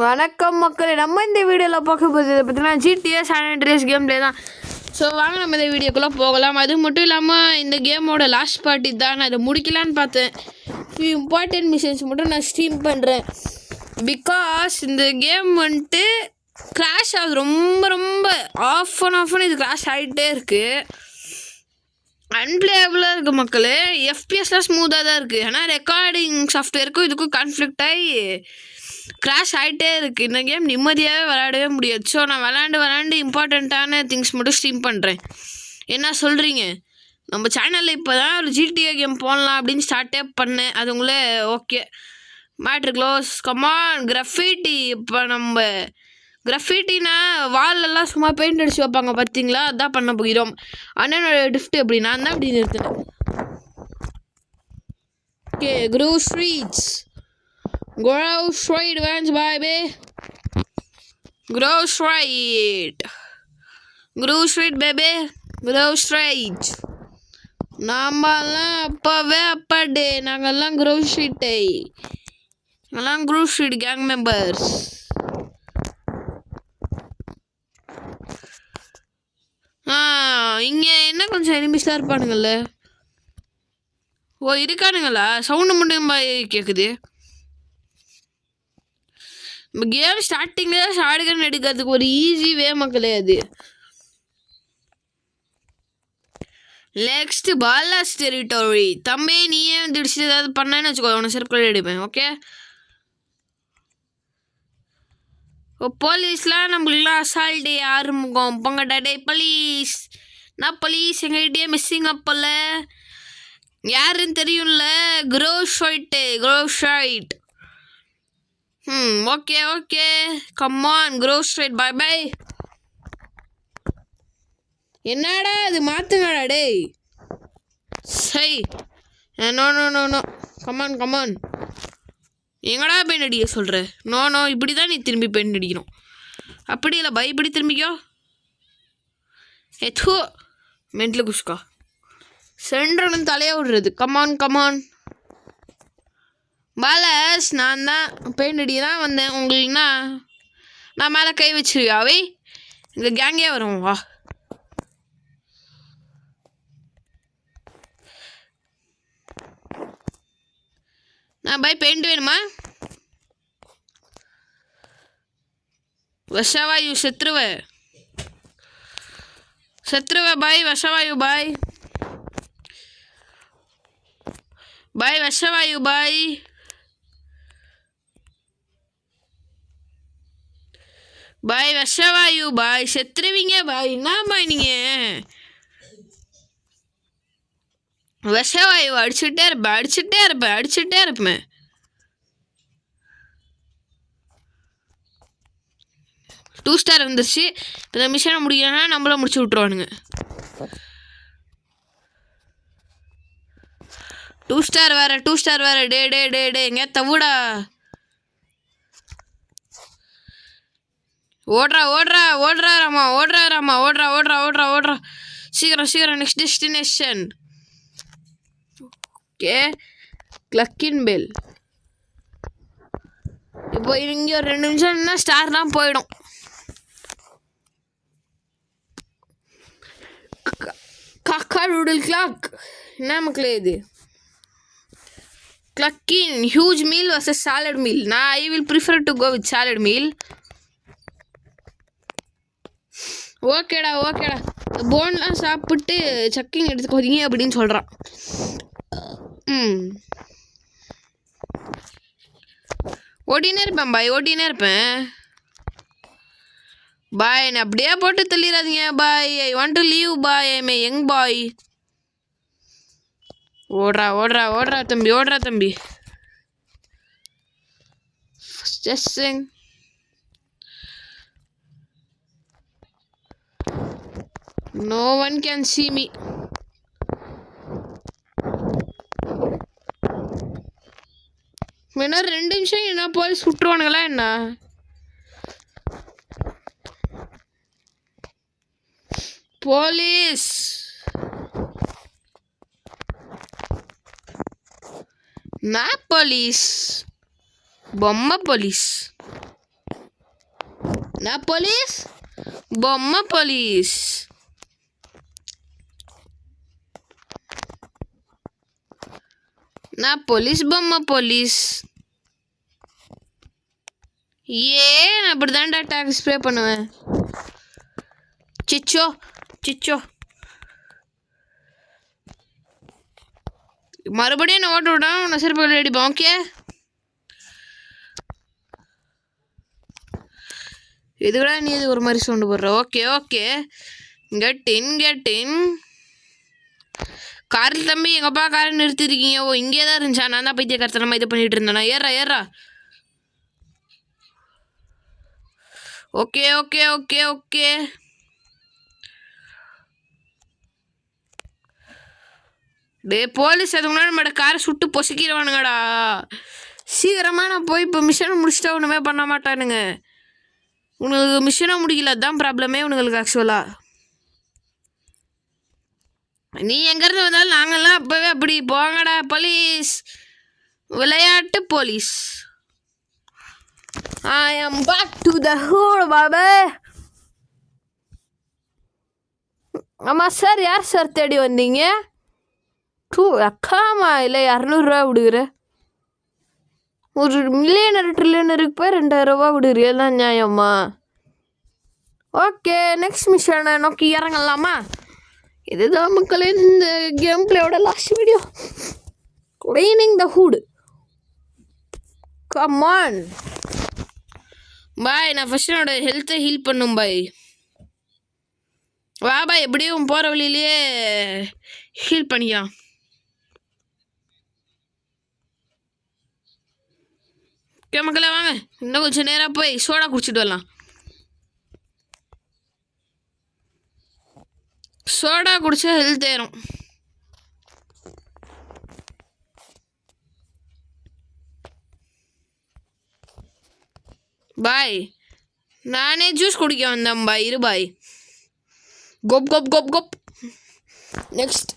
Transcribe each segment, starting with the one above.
வணக்கம் மக்களே, நம்ம இந்த வீடியோவில் பார்க்க போகிறது பார்த்தீங்கன்னா GTA San Andreas game play தான். ஸோ வாங்க நம்ம இந்த வீடியோக்குள்ளே போகலாம். அது மட்டும் இல்லாமல் இந்த கேமோட லாஸ்ட் பார்ட்டி தான். நான் இதை முடிக்கலான்னு பார்த்தேன். ஃபியூ இம்பார்ட்டன்ட் மிஷன்ஸ் மட்டும் நான் ஸ்ட்ரீம் பண்ணுறேன். பிகாஸ் இந்த கேம் வந்துட்டு கிராஷ் ஆகுது, ரொம்ப ஆஃப் அண்ட் இது கிராஷ் ஆகிட்டே இருக்குது. அன்பிளேபிளாக இருக்குது மக்களே. எஃபிஎஸ்லாம் ஸ்மூத்தாக தான் இருக்குது. ஆனால் ரெக்கார்டிங் சாஃப்ட்வேருக்கும் இதுக்கும் கான்ஃப்ளிக்ட் ஆகி கிராஷ் ஆகிட்டே இருக்குது. இந்த கேம் நிம்மதியாகவே விளையாடவே முடியாது. ஸோ நான் விளாண்டு இம்பார்ட்டண்ட்டான திங்ஸ் மட்டும் ஸ்ட்ரீம் பண்ணுறேன். என்ன சொல்கிறீங்க? நம்ம சேனலில் இப்போ தான் ஒரு GTA கேம் போடலாம் அப்படின்னு ஸ்டார்ட்டே பண்ணேன். அது உங்களே okay matter close. Come on graffiti. இப்போ நம்ம கிராஃபிட்டினா வாலெல்லாம் சும்மா பெயிண்ட் அடிச்சு வைப்பாங்க பார்த்தீங்களா, அதான் பண்ண போகிறோம். அண்ணனோட டிஃப்ட் எப்படி நான் தான் இப்படி நிறுத்தினேன். Okay grow streets vans baby. grow street baby, grow straight. நாமெல்லாம் அப்போவே அப்பாடே, நாங்கள்லாம் grow street எல்லாம் grow street கேங் மெம்பர்ஸ். இங்கே என்ன கொஞ்சம் எனிமிஸ்லாம் இருப்பானுங்கள்ல. ஓ இருக்கானுங்களா? சவுண்டு மட்டும் கேட்குது. நம்ம கேம் ஸ்டார்டிங்கில் ஷார்ட்கன் எடுக்கிறதுக்கு ஒரு ஈஸி வே மக்களே. அது நெக்ஸ்ட் பாலாஸ் டெரிட்டோரி. தம்பி நீயே வந்து இடிச்சு ஏதாவது பண்ணேன்னு வச்சுக்கோ, அவனை செருப்பில் எடுப்பேன். ஓகே ஓ போலீஸ்லாம் நம்மளுக்குலாம் அசால்ட்டே ஆரம்பிக்கும். பொங்கடே போலீஸ். நான் போலீஸ் எங்கள்கிட்டயே மிஸ்ஸிங் அப்போல்ல யாருன்னு தெரியும்ல. grow straight. Okay come on grow straight. Bye என்னடா அது மாத்துங்கடா டேய். சரி நோ கமான் எங்கடா பெயிண்ட் அடிக்க சொல்கிற? நோ இப்படி தான் நீ திரும்பி பெயிண்ட் அடிக்கணும். அப்படி இல்லை பை, இப்படி திரும்பிக்கோ. எத்தோ மென்ட்ல குஷ்கா சென்ட்ரன்னு தலையை விடுறது. Come on palace. நான் தான் பெயிண்ட் அடிக்க தான் வந்தேன். உங்களுக்குன்னா நான் மேலே கை வச்சிருவியாவே இந்த கேங்கே வரும். வா நான் பாய் பெயிண்ட் வேணுமா? விஷவாயு செத்துருவ பாய். விஷவாயு பாய் விஷவாயு பாய் விஷவாயு பாய் செத்துருவீங்க பாய். என்ன பாய் நீங்கள் விஷவாயு அடிச்சுட்டே இருப்பேன். டூ ஸ்டார் வந்துருச்சு. இந்த மிஷனை முடிக்கலன்னா நம்மள முடிச்சு விட்ருவானுங்க. 2 ஸ்டார் வேற. டே எங்கே தவுடா. ஓடுறா ராமா. சீக்கிரம் next destination. Okay Cluckin Bell. இப்போ இங்கே ஒரு 2 நிமிஷம்னா ஸ்டார்லாம் போயிடும். காக்கா நூடுல் கிளாக். என்ன மக்களே இது? Cluckin huge meal versus salad meal. I will prefer to go with salad meal. ஓகேடா போன்லாம் சாப்பிட்டு சக்கிங் எடுத்துக்கோதீங்க அப்படின்னு சொல்கிறான். ஓடினே இருப்பேன் பாய். என்னை அப்படியே போட்டு தள்ளிடாதீங்க boy. I want to leave boy. I may young boy. ஓடுறா தம்பி. ஜஸ்டிங் no one can see me. வேணா 2 நிமிஷம் என்ன போய் சுட்டுருவானுங்களா என்ன? போலீஸ் நான் போலீஸ் பொம்மை போலீஸ். நான் போலீஸ் பொம்மை போலீஸ். நான் போலீஸ் பொம்மை போலீஸ். நான் அப்படி தான்டா டாக்ஸ் ஸ்ப்ரே பண்ணுவேன். சிச்சோ சிச்சோ மறுபடியும் என்ன ஓட்ட விடாம நான் சிறப்பு அடிப்பேன். ஓகே இதுக்கூட நீ இது ஒரு மாதிரி சவுண்டு போடுற. ஓகே ஓகே கெட்டின் காரில் தம்பி எங்கள் அப்பா காரை நிறுத்திருக்கீங்க. ஓ இங்கே தான் இருந்துச்சா? நான் தான் பைத்திய கருத்தனமாக இது பண்ணிட்டு இருந்தேன். ஏறா ஓகே ஓகே ஓகே ஓகே டே போலீஸ் அதுக்கு முன்னாடி நம்மளோட காரை சுட்டு பொசுக்கிடுவானுங்கடா. சீக்கிரமாக நான் போய் இப்போ மிஷனை முடிச்சுட்டா ஒன்றுமே பண்ண மாட்டானுங்க. உனக்கு மிஷனை முடிக்கல, அதுதான் ப்ராப்ளமே உனங்களுக்கு. ஆக்சுவலாக நீ எங்கேருந்து வந்தாலும் நாங்கள்லாம் அப்போவே அப்படி போங்கடா போலீஸ். விளையாட்டு police. I am back to the hood, பாபே. ஆமாம் சார், யார் சார் தேடி வந்தீங்க? அக்காமா இல்லை 200 விடுகிற. ஒரு மில்லியனர் ட்ரில்லியனருக்கு போய் 2000 விடுகிற. எல்லாம் நியாயம்மா? ஓகே நெக்ஸ்ட் மிஷனை நோக்கி இறங்கலாமா? இதுதான் மக்களே இந்த கேம் பிளேயோட last video. Cleaning the hood. Come on boy. நான் ஃபஸ்ட்டு என்னோட ஹெல்த்தை ஹீல் பண்ணும் பாய். வா பாய், எப்படியும் போகிற வழியிலேயே ஹீல் பண்ணிக்கலாம். ஓகே மக்களே வாங்க, இன்னும் கொஞ்சம் நேராக போய் சோடா குடிச்சிட்டு வரலாம். சோடா குடிச்சா ஹெல்த் ஏறும். பாய் நானே ஜூஸ் குடிக்க வந்தேன் பாய். இரு பாய். கோப் கோப் கோப் கோப். நெக்ஸ்ட்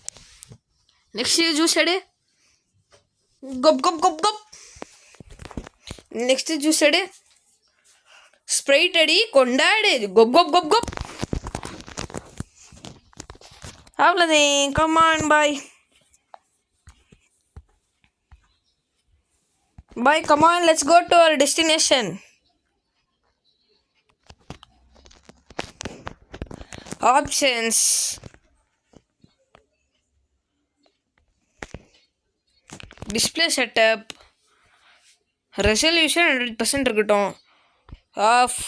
ஜூஸ் எடு. கோப் கோப் கோப் கோப். நெக்ஸ்ட் ஜூஸ் எடு. ஸ்ப்ரைட் அடி, கொண்டாடு. கோப் கோப் கோப் கோப். அவ்வளோதான். Come on boy. Boy come on, let's go to our destination. Options. Display setup. Resolution 100% இருக்கட்டும். ஆஃப்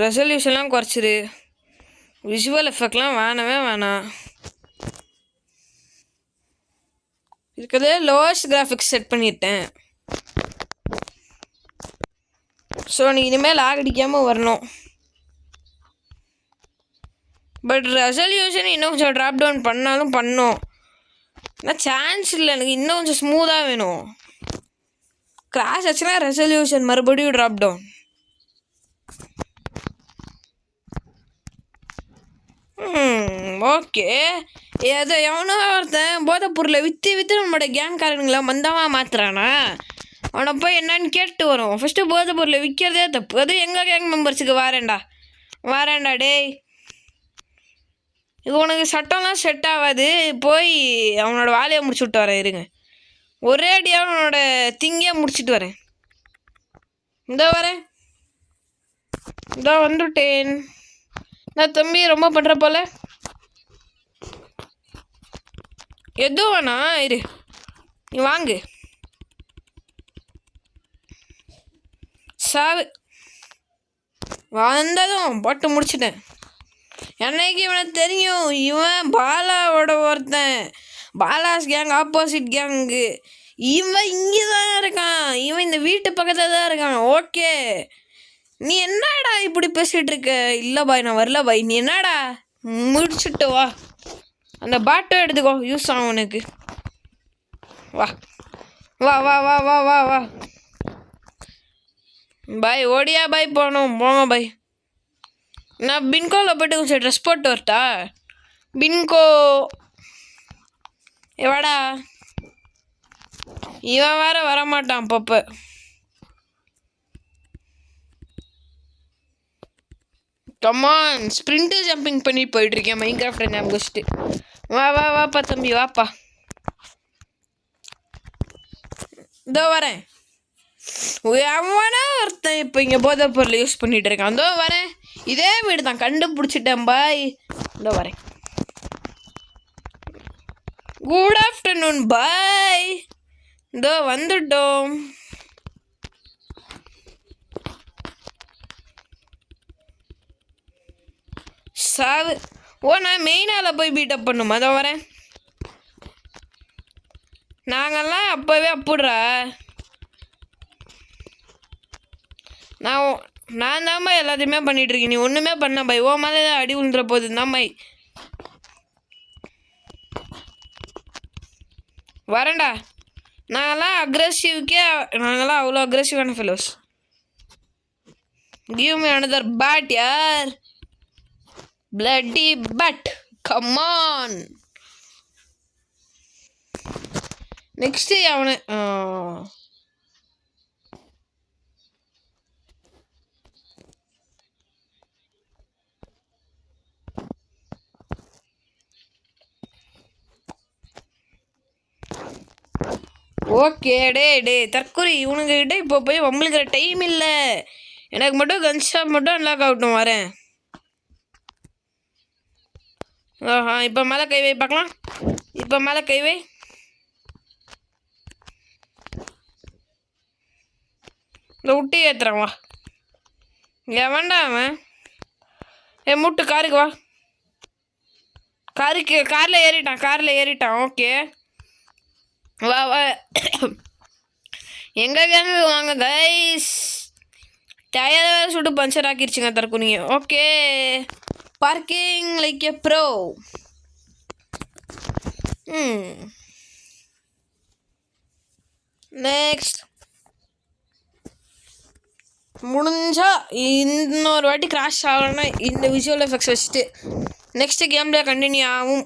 ரெசல்யூஷன்லாம் குறைச்சிரு. விஷுவல் எஃபெக்ட்லாம் வேணாம். இருக்கிறதே லோவஸ்ட் கிராஃபிக்ஸ் செட் பண்ணிட்டேன். ஸோ நீ இனிமேல் லாக் அடிக்காமல் வரணும். பட் ரெசல்யூஷன் இன்னும் கொஞ்சம் ட்ராப் டவுன் பண்ணாலும் பண்ணோம். ஆனால் சான்ஸ் இல்லை, எனக்கு இன்னும் கொஞ்சம் ஸ்மூத்தாக வேணும். கிராஷ் ஆச்சுன்னா ரெசல்யூஷன் மறுபடியும் ட்ராப் டவுன். ஓகே. ஏதோ எவனோ ஒருத்தன் போதை பொருளை விற்று நம்மளோட கேங்காரனுங்களை மந்தமாக மாற்றுறானா? அவனை போய் என்னன்னு கேட்டு வரும். ஃபஸ்ட்டு போதை பொருளை விற்கிறதே தப்பு. அதுவும் எங்கள் கேங் மெம்பர்ஸுக்கு வாரேன்டா டேய். இது உனக்கு சட்டம்லாம் செட் ஆகாது. போய் அவனோட வேலையை முடிச்சு விட்டு வரேன். இருங்க, ஒரே அடியாக அவனோட திங்கே முடிச்சுட்டு வரேன். வரேன். வந்துட்டேன். நான் தம்பி ரொம்ப பண்ணுற போல. எதுவும் வேணா, இரு நீ வாங்கு. சாவு வந்ததும் போட்டு முடிச்சிட்டேன். என்னைக்கு இவனுக்கு தெரியும், இவன் பாலாவோட ஒருத்தன். Bala's gang opposite gang. இவன் இங்கே தான் இருக்கான். இவன் இந்த வீட்டு பக்கத்தில் தான் இருக்கான். ஓகே, நீ என்னடா இப்படி பேசிகிட்டு இருக்க? இல்லை பாய், நான் வரல பாய். நீ என்னடா முடிச்சுட்டு வா, அந்த பாட்டை எடுத்துக்கோ, யூஸ் ஆகும் உனக்கு. வா வா வா வா வா வா வா பாய். ஓடியா பாய், போங்க பாய். நான் பின்கோவில் போய்ட்டு கொஞ்சம் ட்ரெஸ் போட்டு வரட்டா? பின்கோ வாடா. இவன் வேற வரமாட்டான் அப்பப்போ. கமான், ஸ்ப்ரிண்ட்டு ஜம்பிங் பண்ணி போயிட்டுருக்கேன் மைன்கிராஃப்ட் ஞாபகம் வச்சுட்டு. வாப்பா தம்பி வாப்பா. இதோ வரேன். அவனா ஒருத்தன் இப்போ இங்கே போதை பொருள் யூஸ் பண்ணிட்டு இருக்கான். இதோ வரேன். இதே வீடு தான், கண்டுபிடிச்சிட்டேன் பாய். இதோ வரேன். குட் ஆஃப்டர்நூன் பாய். இதோ வந்துட்டோம். சாவு. நான் மெயினால போய் பீட்டப் பண்ணுமா? அதோ வரேன். நாங்கெல்லாம் அப்போவே அப்புடுறா. நான் தான்மா எல்லாத்தையுமே பண்ணிகிட்ருக்கேன். நீ ஒன்றுமே பண்ண பாய். ஓ மேலே அடி விழுந்துற போகுது தான் பாய். வரேன்டா. நாங்கெல்லாம் அவ்வளோ அக்ரெசிவான fellows. Give me another bat யார். Bloody but. கமான். நெக்ஸ்ட்டு அவனை ஓகே. டே தற்கொலை இவனுங்கிட்ட இப்போ போய் வம்பளுக்கிற டைம் இல்லை. எனக்கு மட்டும் கன்ஷாப் மட்டும் அன்லாக் ஆகட்டும். வரேன். இப்போ மேலே கை வை பார்க்கலாம். இப்போ மேலே கை வை. இந்த விட்டி ஏற்றுறான் வா. வேண்டாம் அவன். மூட்டு காருக்கு வா. காரில் ஏறிட்டான். ஓகே வா. எங்கே கேங்க வாங்க கைஸ். டயர் வேறு சுட்டு பஞ்சர் ஆக்கிடுச்சுங்க தற்கொலைங்க. Okay parking like a bro. Next முடிஞ்சா இன்னொரு வாட்டி கிராஷ் ஆகலைன்னா இந்த விஷுவல் எஃபெக்ட்ஸ் வச்சுட்டு நெக்ஸ்ட்டு கேமில் கண்டினியூ ஆகும்.